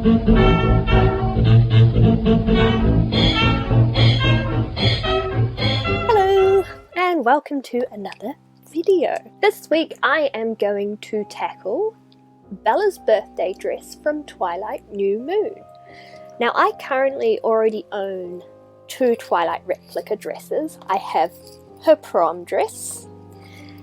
Hello and welcome to another video. This week I am going to tackle Bella's birthday dress from Twilight New Moon. Now I currently already own two Twilight replica dresses. I have her prom dress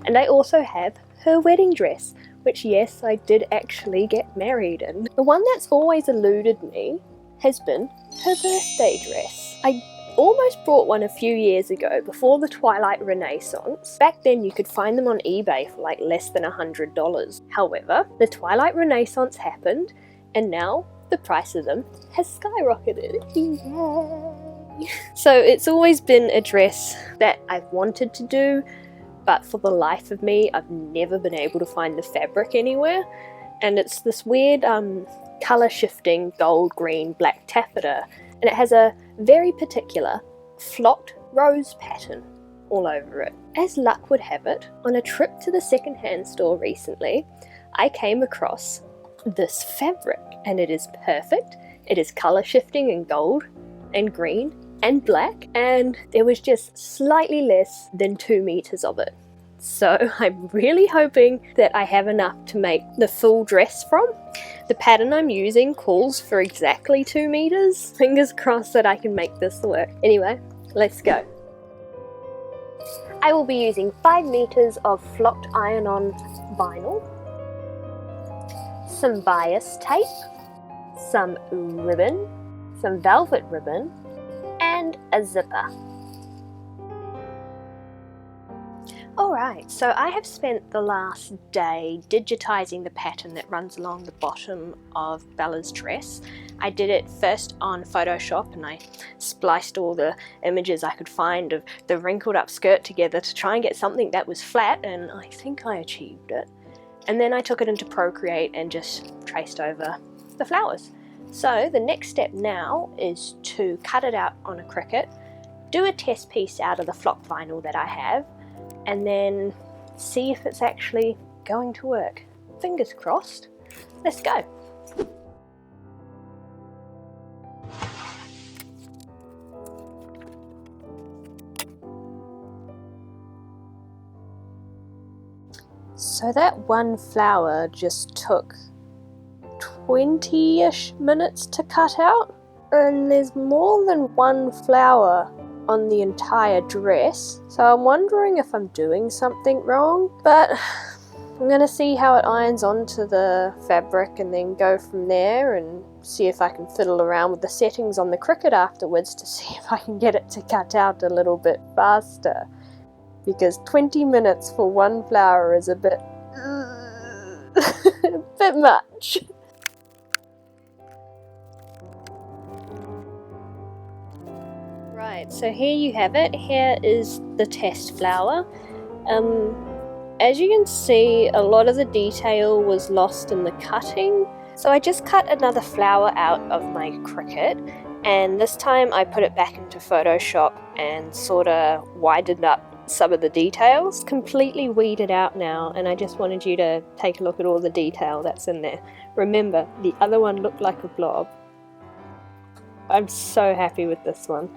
and I also have her wedding dress, which yes, I did actually get married in. The one that's always eluded me has been her birthday dress. I almost bought one a few years ago before the Twilight Renaissance. Back then you could find them on eBay for like less than $100. However, the Twilight Renaissance happened and now the price of them has skyrocketed. Yay! So it's always been a dress that I've wanted to do, but for the life of me I've never been able to find the fabric anywhere, and it's this weird colour shifting gold, green, black taffeta, and it has a very particular flocked rose pattern all over it. As luck would have it, on a trip to the secondhand store recently I came across this fabric and it is perfect. It is colour shifting in gold and green and black, and there was just slightly less than 2 meters of it. So I'm really hoping that I have enough to make the full dress from. The pattern I'm using calls for exactly 2 meters. Fingers crossed that I can make this work. Anyway, let's go. I will be using 5 meters of flocked iron-on vinyl, some bias tape, some ribbon, some velvet ribbon, and a zipper. Alright, so I have spent the last day digitizing the pattern that runs along the bottom of Bella's dress. I did it first on Photoshop and I spliced all the images I could find of the wrinkled up skirt together to try and get something that was flat, and I think I achieved it. And then I took it into Procreate and just traced over the flowers. So the next step now is to cut it out on a Cricut, do a test piece out of the flocked vinyl that I have, and then see if it's actually going to work. Fingers crossed. Let's go. So that one flower just took 20-ish minutes to cut out, and there's more than one flower on the entire dress, so I'm wondering if I'm doing something wrong, but I'm gonna see how it irons onto the fabric and then go from there and see if I can fiddle around with the settings on the Cricut afterwards to see if I can get it to cut out a little bit faster, because 20 minutes for one flower is a bit a bit much. Right, so here you have it. Here is the test flower. As you can see, a lot of the detail was lost in the cutting. So I just cut another flower out of my Cricut, and this time I put it back into Photoshop and sort of widened up some of the details. Completely weeded out now, and I just wanted you to take a look at all the detail that's in there. Remember, the other one looked like a blob. I'm so happy with this one.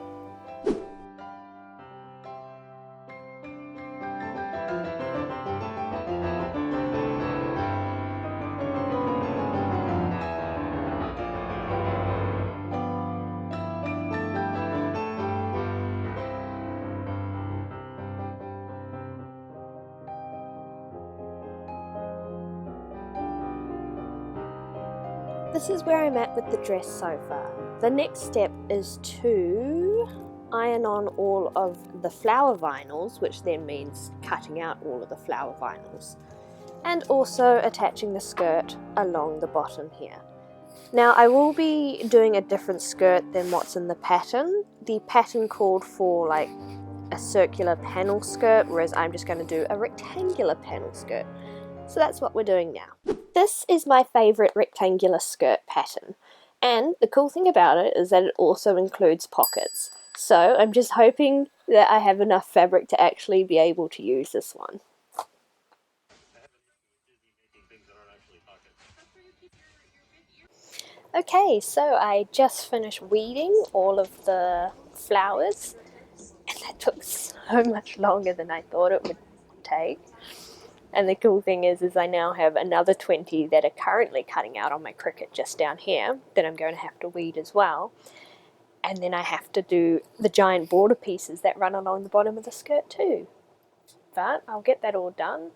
This is where I'm at with the dress so far. The next step is to iron on all of the flower vinyls, which then means cutting out all of the flower vinyls, and also attaching the skirt along the bottom here. Now I will be doing a different skirt than what's in the pattern. The pattern called for like a circular panel skirt, whereas I'm just going to do a rectangular panel skirt. So that's what we're doing now. This is my favourite rectangular skirt pattern, and the cool thing about it is that it also includes pockets. So I'm just hoping that I have enough fabric to actually be able to use this one. Okay, so I just finished weeding all of the flowers, and that took so much longer than I thought it would take. And the cool thing is I now have another 20 that are currently cutting out on my cricket just down here that I'm going to have to weed as well. And then I have to do the giant border pieces that run along the bottom of the skirt too. But I'll get that all done.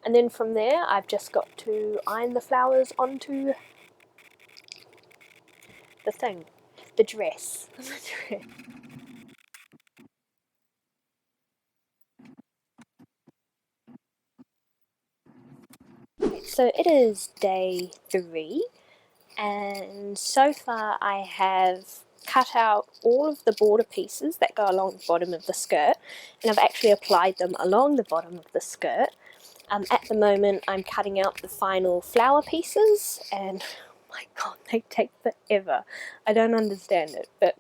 And then from there, I've just got to iron the flowers onto the thing, the dress. So it is day 3, and so far I have cut out all of the border pieces that go along the bottom of the skirt, and I've actually applied them along the bottom of the skirt. At the moment I'm cutting out the final flower pieces, and oh my god, they take forever. I don't understand it, but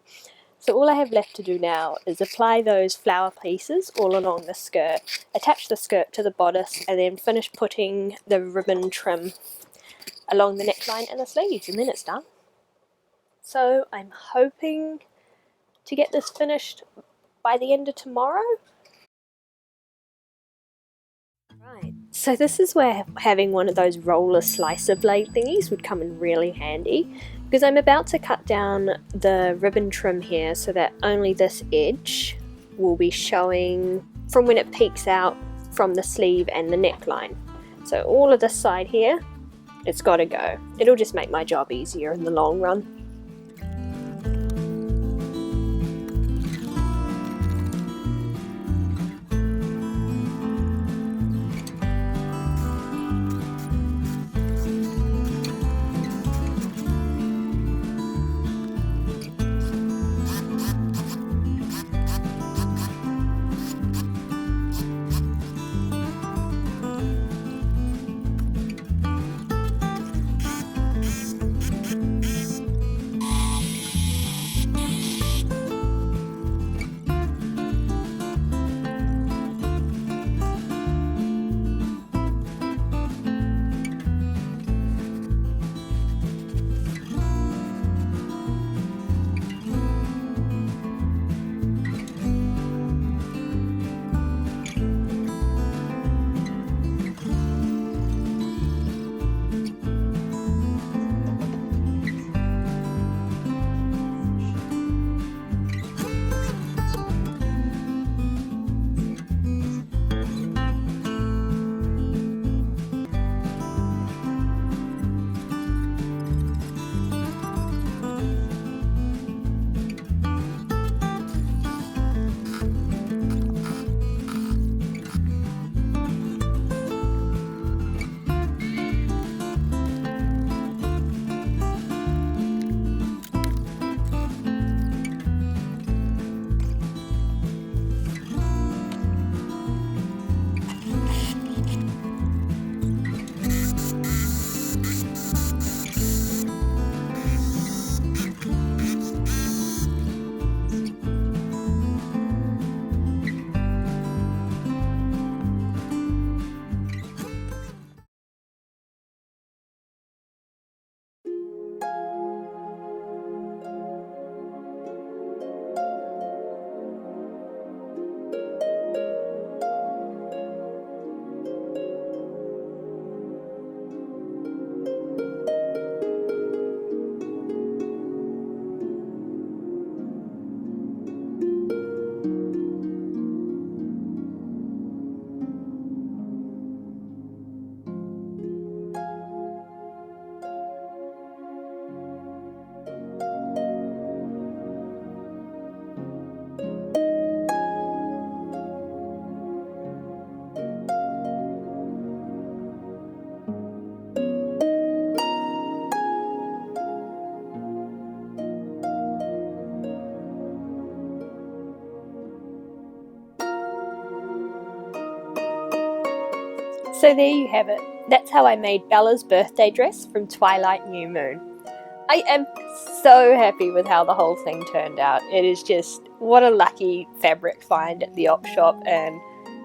so all I have left to do now is apply those flower pieces all along the skirt, attach the skirt to the bodice, and then finish putting the ribbon trim along the neckline and the sleeves, and then it's done. So I'm hoping to get this finished by the end of tomorrow. Right, so this is where having one of those roller slicer blade thingies would come in really handy, because I'm about to cut down the ribbon trim here so that only this edge will be showing from when it peeks out from the sleeve and the neckline. So all of this side here, it's got to go. It'll just make my job easier in the long run. So there you have it. That's how I made Bella's birthday dress from Twilight New Moon. I am so happy with how the whole thing turned out. It is just, what a lucky fabric find at the op shop, and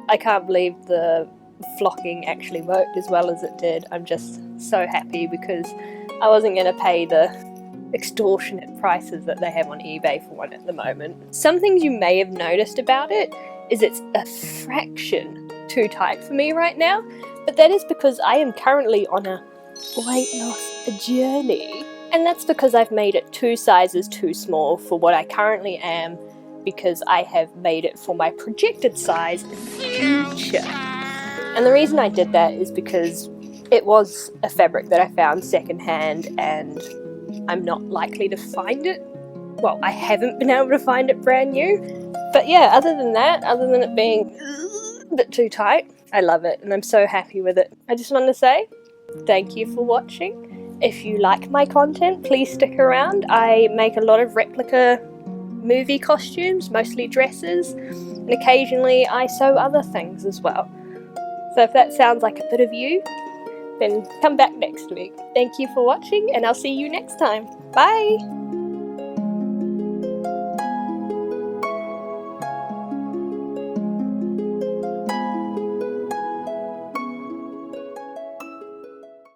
I can't believe the flocking actually worked as well as it did. I'm just so happy because I wasn't going to pay the extortionate prices that they have on eBay for one at the moment. Some things you may have noticed about it is it's a fraction too tight for me right now, but that is because I am currently on a weight loss journey, and that's because I've made it 2 sizes too small for what I currently am, because I have made it for my projected size in the future. And the reason I did that is because it was a fabric that I found secondhand, and I'm not likely to find it. Well, I haven't been able to find it brand new. But yeah, other than that, other than it being a bit too tight, I love it and I'm so happy with it. I just want to say thank you for watching. If you like my content, please stick around. I make a lot of replica movie costumes, mostly dresses, and occasionally I sew other things as well. So if that sounds like a bit of you, then come back next week. Thank you for watching, and I'll see you next time. Bye!